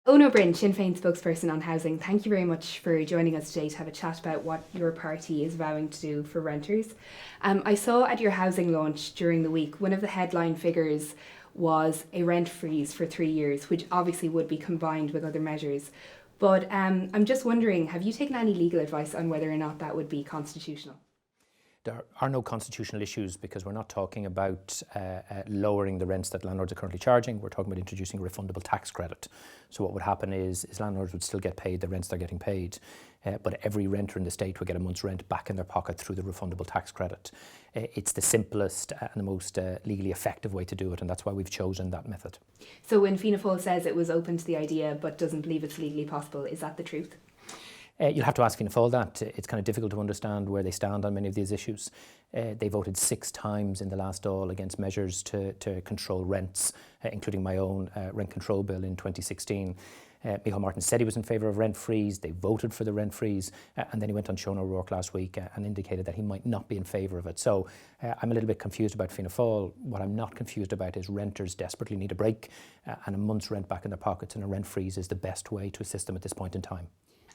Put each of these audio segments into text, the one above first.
Eoin Ó Broin, Sinn Féin spokesperson on housing, thank you very much for joining us today to have a chat about what your party is vowing to do for renters. I saw at your housing launch during the week, one of the headline figures was a rent freeze for 3 years, which obviously would be combined with other measures. But I'm just wondering, have you taken any legal advice on whether or not that would be constitutional? There are no constitutional issues because we're not talking about lowering the rents that landlords are currently charging. We're talking about introducing a refundable tax credit. So what would happen is landlords would still get paid the rents they're getting paid, but every renter in the state would get a month's rent back in their pocket through the refundable tax credit. It's the simplest and the most legally effective way to do it, and that's why we've chosen that method. So when Fianna Fáil says it was open to the idea but doesn't believe it's legally possible, is that the truth? You'll have to ask Fianna Fáil that. It's kind of difficult to understand where they stand on many of these issues. They voted 6 times in the last Dáil against measures to control rents, including my own rent control bill in 2016. Micheál Martin said he was in favour of rent freeze. They voted for the rent freeze, and then he went on Sean O'Rourke last week and indicated that he might not be in favour of it. So I'm a little bit confused about Fianna Fáil. What I'm not confused about is renters desperately need a break, and a month's rent back in their pockets, and a rent freeze is the best way to assist them at this point in time.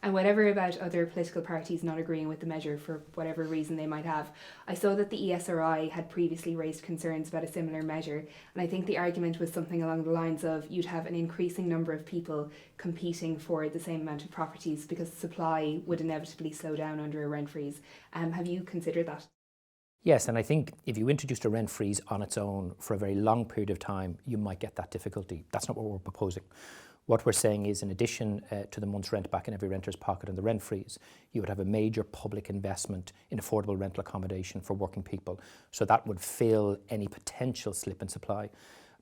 And whatever about other political parties not agreeing with the measure for whatever reason they might have, I saw that the ESRI had previously raised concerns about a similar measure, and I think the argument was something along the lines of you'd have an increasing number of people competing for the same amount of properties because supply would inevitably slow down under a rent freeze. Have you considered that? Yes, and I think if you introduced a rent freeze on its own for a very long period of time, you might get that difficulty. That's not what we're proposing. What we're saying is, in addition to the month's rent back in every renter's pocket and the rent freeze, you would have a major public investment in affordable rental accommodation for working people. So that would fill any potential slip in supply.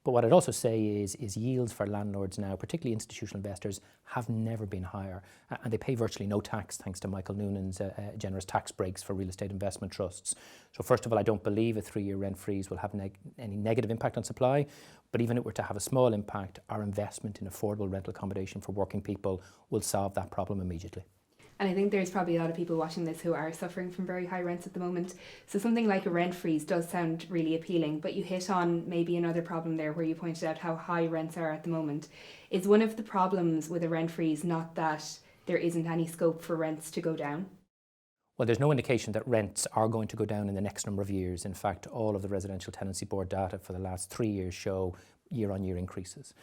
But what I'd also say is yields for landlords now, particularly institutional investors, have never been higher. And they pay virtually no tax thanks to Michael Noonan's generous tax breaks for real estate investment trusts. So first of all, I don't believe a 3-year rent freeze will have any negative impact on supply. But even if it were to have a small impact, our investment in affordable rental accommodation for working people will solve that problem immediately. And I think there's probably a lot of people watching this who are suffering from very high rents at the moment. So something like a rent freeze does sound really appealing, but you hit on maybe another problem there where you pointed out how high rents are at the moment. Is one of the problems with a rent freeze not that there isn't any scope for rents to go down? Well, there's no indication that rents are going to go down in the next number of years. In fact, all of the Residential Tenancy Board data for the last 3 years show year-on-year increases.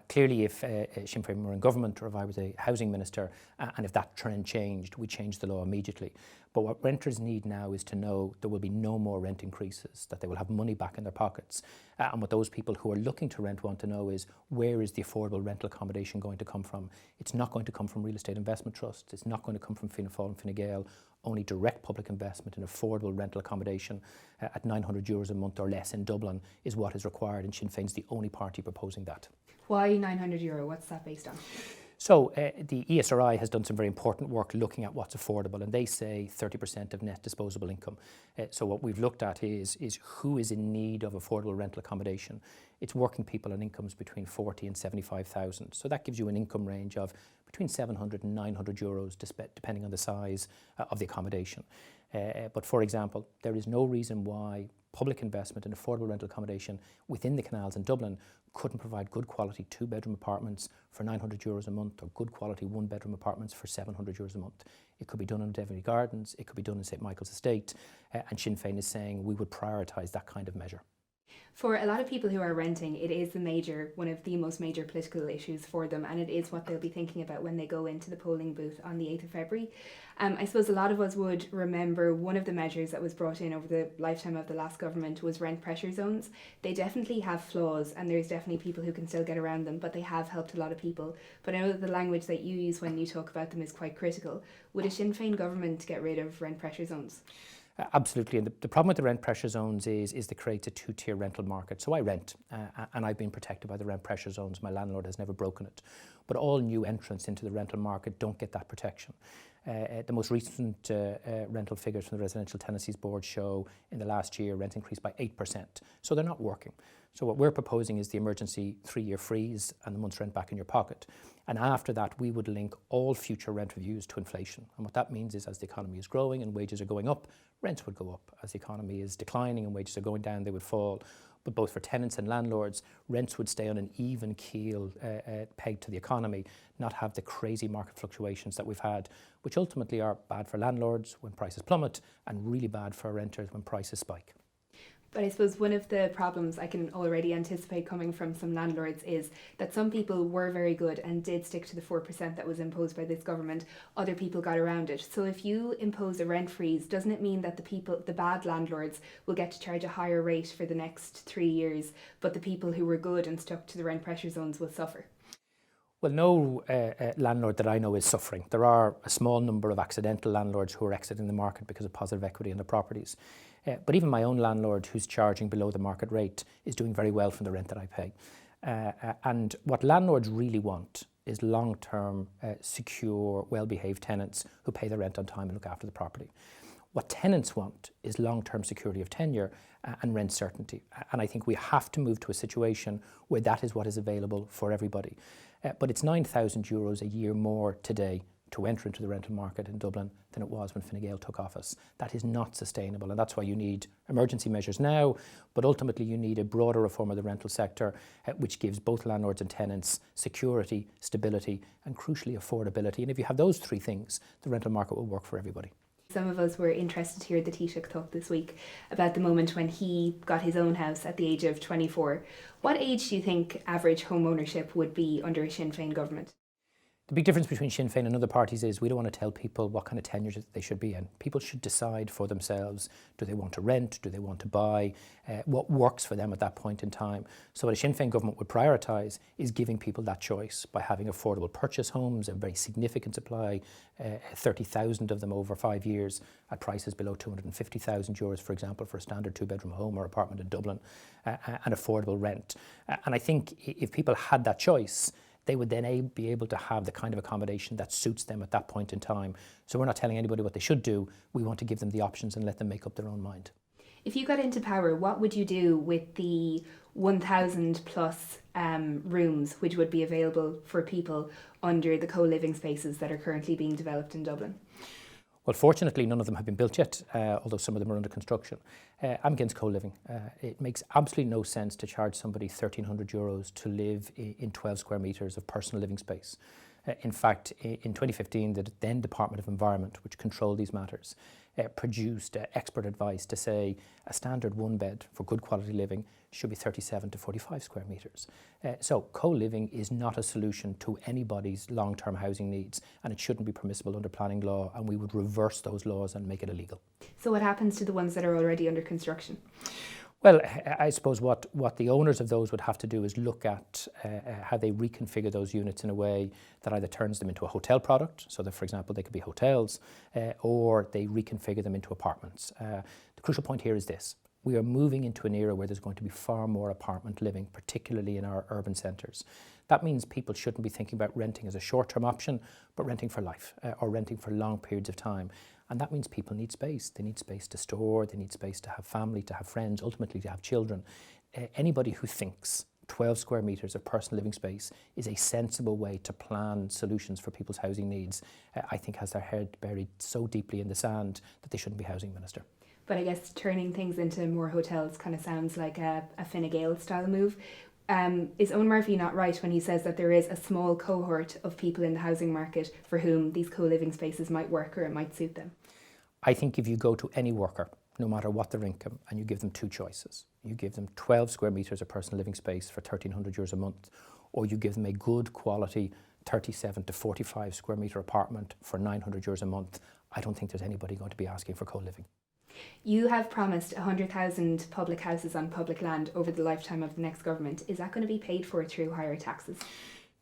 Clearly, if Sinn Féin were in government or if I was a housing minister, and if that trend changed, we'd change the law immediately. But what renters need now is to know there will be no more rent increases, that they will have money back in their pockets. And what those people who are looking to rent want to know is, where is the affordable rental accommodation going to come from? It's not going to come from real estate investment trusts. It's not going to come from Fianna Fáil and Fine Gael. Only direct public investment in affordable rental accommodation at €900 a month or less in Dublin is what is required, and Sinn Féin's the only party proposing that. Why €900? What's that based on? So the ESRI has done some very important work looking at what's affordable, and they say 30% of net disposable income. So what we've looked at is who is in need of affordable rental accommodation. It's working people on incomes between 40 and 75,000. So that gives you an income range of between 700 and 900 euros, depending on the size of the accommodation. But for example, there is no reason why public investment in affordable rental accommodation within the canals in Dublin couldn't provide good quality 2-bedroom apartments for 900 euros a month, or good quality 1-bedroom apartments for 700 euros a month. It could be done in Devonry Gardens, it could be done in St Michael's Estate, and Sinn Féin is saying we would prioritise that kind of measure. For a lot of people who are renting, it is one of the most major political issues for them, and it is what they'll be thinking about when they go into the polling booth on the 8th of February. I suppose a lot of us would remember one of the measures that was brought in over the lifetime of the last government was rent pressure zones. They definitely have flaws, and there's definitely people who can still get around them, but they have helped a lot of people. But I know that the language that you use when you talk about them is quite critical. Would a Sinn Féin government get rid of rent pressure zones? Absolutely, and the problem with the rent pressure zones is that it creates a 2-tier rental market. So I rent, and I've been protected by the rent pressure zones. My landlord has never broken it. But all new entrants into the rental market don't get that protection. The most recent rental figures from the Residential Tenancies Board show in the last year rent increased by 8%. So they're not working. So what we're proposing is the emergency 3-year freeze and the month's rent back in your pocket. And after that, we would link all future rent reviews to inflation. And what that means is, as the economy is growing and wages are going up, rents would go up. As the economy is declining and wages are going down, they would fall. but both for tenants and landlords, rents would stay on an even keel pegged to the economy, not have the crazy market fluctuations that we've had, which ultimately are bad for landlords when prices plummet and really bad for renters when prices spike. But I suppose one of the problems I can already anticipate coming from some landlords is that some people were very good and did stick to the 4% that was imposed by this government. Other people got around it. So if you impose a rent freeze, doesn't it mean that the bad landlords will get to charge a higher rate for the next 3 years, but the people who were good and stuck to the rent pressure zones will suffer? Well, no landlord that I know is suffering. There are a small number of accidental landlords who are exiting the market because of positive equity in their properties. But even my own landlord, who's charging below the market rate, is doing very well from the rent that I pay. And what landlords really want is long-term, secure, well-behaved tenants who pay the rent on time and look after the property. What tenants want is long-term security of tenure and rent certainty. And I think we have to move to a situation where that is what is available for everybody. But it's €9,000 a year more today to enter into the rental market in Dublin than it was when Fine Gael took office. That is not sustainable, and that's why you need emergency measures now, but ultimately you need a broader reform of the rental sector which gives both landlords and tenants security, stability and crucially affordability. And if you have those three things, the rental market will work for everybody. Some of us were interested to hear the Taoiseach talk this week about the moment when he got his own house at the age of 24. What age do you think average home ownership would be under a Sinn Féin government? The big difference between Sinn Féin and other parties is we don't want to tell people what kind of tenure they should be in. People should decide for themselves. Do they want to rent? Do they want to buy? What works for them at that point in time? So what a Sinn Féin government would prioritise is giving people that choice by having affordable purchase homes, a very significant supply, 30,000 of them over 5 years at prices below €250,000, for example, for a standard two-bedroom home or apartment in Dublin, and affordable rent. And I think if people had that choice, they would then be able to have the kind of accommodation that suits them at that point in time. So we're not telling anybody what they should do. We want to give them the options and let them make up their own mind. If you got into power, what would you do with the 1,000 plus rooms which would be available for people under the co-living spaces that are currently being developed in Dublin? Well, fortunately, none of them have been built yet, although some of them are under construction. I'm against co-living. It makes absolutely no sense to charge somebody €1,300 to live in 12 square metres of personal living space. In fact, in 2015, the then Department of Environment, which controlled these matters, produced expert advice to say a standard one bed for good quality living should be 37 to 45 square metres. So co-living is not a solution to anybody's long-term housing needs, and it shouldn't be permissible under planning law, and we would reverse those laws and make it illegal. So what happens to the ones that are already under construction? Well, I suppose what the owners of those would have to do is look at how they reconfigure those units in a way that either turns them into a hotel product, so that, for example, they could be hotels, or they reconfigure them into apartments. The crucial point here is this. We are moving into an era where there's going to be far more apartment living, particularly in our urban centres. That means people shouldn't be thinking about renting as a short-term option, but renting for life or renting for long periods of time. And that means people need space. They need space to store, they need space to have family, to have friends, ultimately to have children. Anybody who thinks 12 square metres of personal living space is a sensible way to plan solutions for people's housing needs, I think has their head buried so deeply in the sand that they shouldn't be housing minister. But I guess turning things into more hotels kind of sounds like a Fine Gael style move. Is Eoin Murphy not right when he says that there is a small cohort of people in the housing market for whom these co-living spaces might work or it might suit them? I think if you go to any worker, no matter what their income, and you give them two choices, you give them 12 square metres of personal living space for €1,300 a month, or you give them a good quality 37 to 45 square metre apartment for €900 a month, I don't think there's anybody going to be asking for co-living. You have promised 100,000 public houses on public land over the lifetime of the next government. Is that going to be paid for through higher taxes?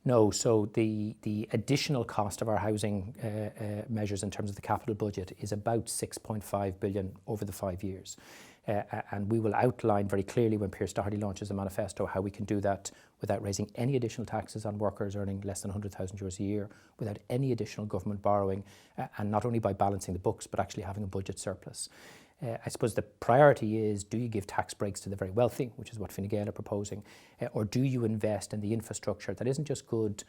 No, so the additional cost of our housing measures in terms of the capital budget is about 6.5 billion over the 5 years. And we will outline very clearly when Pierce Doherty launches the manifesto how we can do that without raising any additional taxes on workers earning less than €100,000 a year, without any additional government borrowing, and not only by balancing the books, but actually having a budget surplus. I suppose the priority is, do you give tax breaks to the very wealthy, which is what Fine Gael are proposing, or do you invest in the infrastructure that isn't just good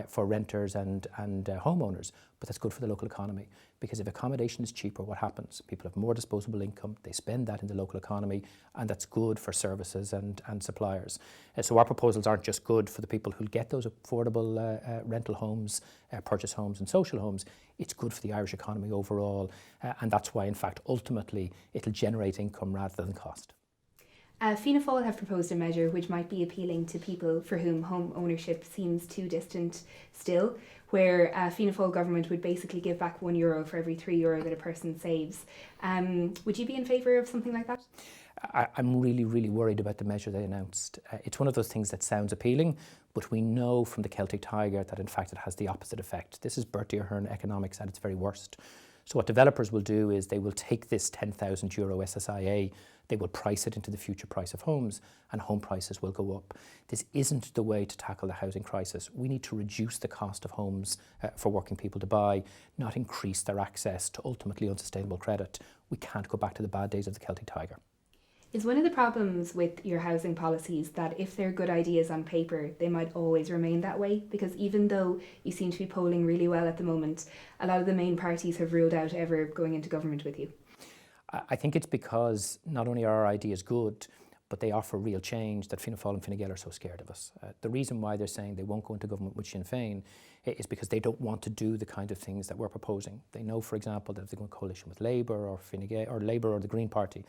for renters and homeowners, but that's good for the local economy? Because if accommodation is cheaper, what happens? People have more disposable income, they spend that in the local economy, and that's good for services and suppliers. So our proposals aren't just good for the people who get those affordable rental homes, purchase homes and social homes, it's good for the Irish economy overall, and that's why, in fact, ultimately it'll generate income rather than cost. Fianna Fáil have proposed a measure which might be appealing to people for whom home ownership seems too distant still, where Fianna Fáil government would basically give back €1 for every €3 that a person saves. Would you be in favour of something like that? I'm really, really worried about the measure they announced. It's one of those things that sounds appealing, but we know from the Celtic Tiger that in fact it has the opposite effect. This is Bertie Ahern economics at its very worst. So what developers will do is they will take this €10,000 SSIA, they will price it into the future price of homes, and home prices will go up. This isn't the way to tackle the housing crisis. We need to reduce the cost of homes for working people to buy, not increase their access to ultimately unsustainable credit. We can't go back to the bad days of the Celtic Tiger. Is one of the problems with your housing policies that if they're good ideas on paper, they might always remain that way? Because even though you seem to be polling really well at the moment, a lot of the main parties have ruled out ever going into government with you. I think it's because not only are our ideas good, but they offer real change that Fianna Fáil and Fine Gael are so scared of us. The reason why they're saying they won't go into government with Sinn Féin is because they don't want to do the kind of things that we're proposing. They know, for example, that if they go in coalition with Labour or Fine Gael, or Labour or the Green Party,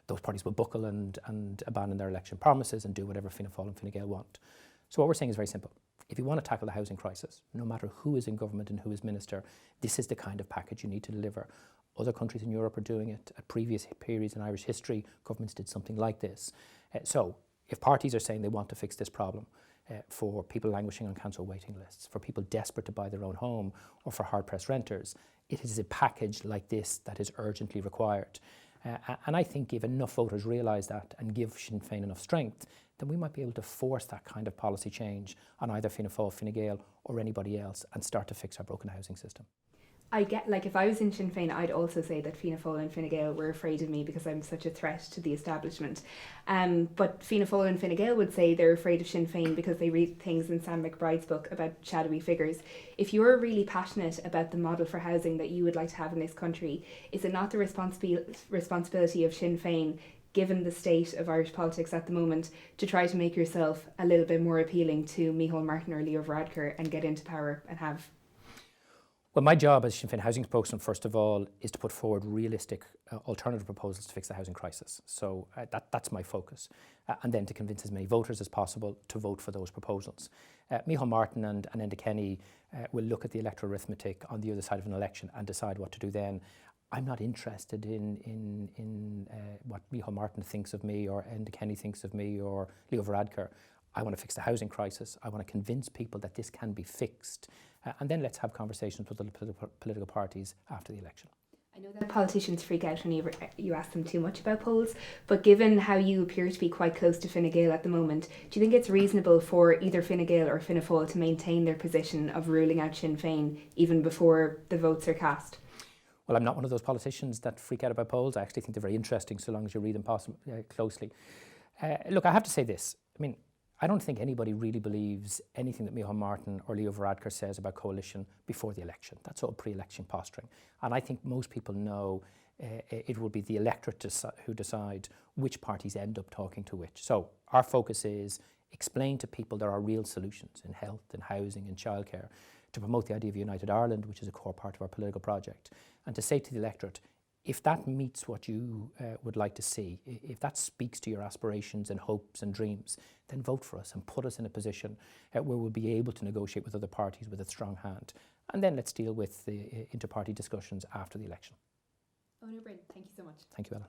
those parties will buckle and abandon their election promises and do whatever Fianna Fáil and Fine Gael want. So what we're saying is very simple. If you want to tackle the housing crisis, no matter who is in government and who is minister, this is the kind of package you need to deliver. Other countries in Europe are doing it. At previous periods in Irish history, governments did something like this. So if parties are saying they want to fix this problem for people languishing on council waiting lists, for people desperate to buy their own home, or for hard-pressed renters, it is a package like this that is urgently required. And I think if enough voters realise that and give Sinn Féin enough strength, then we might be able to force that kind of policy change on either Fianna Fáil, Fine Gael or anybody else and start to fix our broken housing system. I get, like, if I was in Sinn Féin, I'd also say that Fianna Fáil and Fine Gael were afraid of me because I'm such a threat to the establishment. But Fianna Fáil and Fine Gael would say they're afraid of Sinn Féin because they read things in Sam McBride's book about shadowy figures. If you're really passionate about the model for housing that you would like to have in this country, is it not the responsibility of Sinn Féin, given the state of Irish politics at the moment, to try to make yourself a little bit more appealing to Micheál Martin or Leo Varadkar and get into power and have... Well, my job as Sinn Féin housing spokesman, first of all, is to put forward realistic alternative proposals to fix the housing crisis. So that's my focus. And then to convince as many voters as possible to vote for those proposals. Micheál Martin and Enda Kenny will look at the electoral arithmetic on the other side of an election and decide what to do then. I'm not interested in what Micheál Martin thinks of me or Enda Kenny thinks of me or Leo Varadkar. I want to fix the housing crisis. I want to convince people that this can be fixed. And then let's have conversations with the political parties after the election. I know that politicians freak out when you ask them too much about polls, but given how you appear to be quite close to Fine Gael at the moment, do you think it's reasonable for either Fine Gael or Fianna Fáil to maintain their position of ruling out Sinn Féin even before the votes are cast? Well, I'm not one of those politicians that freak out about polls. I actually think they're very interesting so long as you read them closely. Look, I have to say this. I mean, I don't think anybody really believes anything that Micheál Martin or Leo Varadkar says about coalition before the election. That's all pre-election posturing. And I think most people know it will be the electorate who decide which parties end up talking to which. So our focus is explain to people there are real solutions in health, in housing, in childcare, to promote the idea of a United Ireland, which is a core part of our political project, and to say to the electorate, if that meets what you would like to see, if that speaks to your aspirations and hopes and dreams, then vote for us and put us in a position where we'll be able to negotiate with other parties with a strong hand. And then let's deal with the inter-party discussions after the election. Eoin Ó Broin, thank you so much. Thank you, Ella.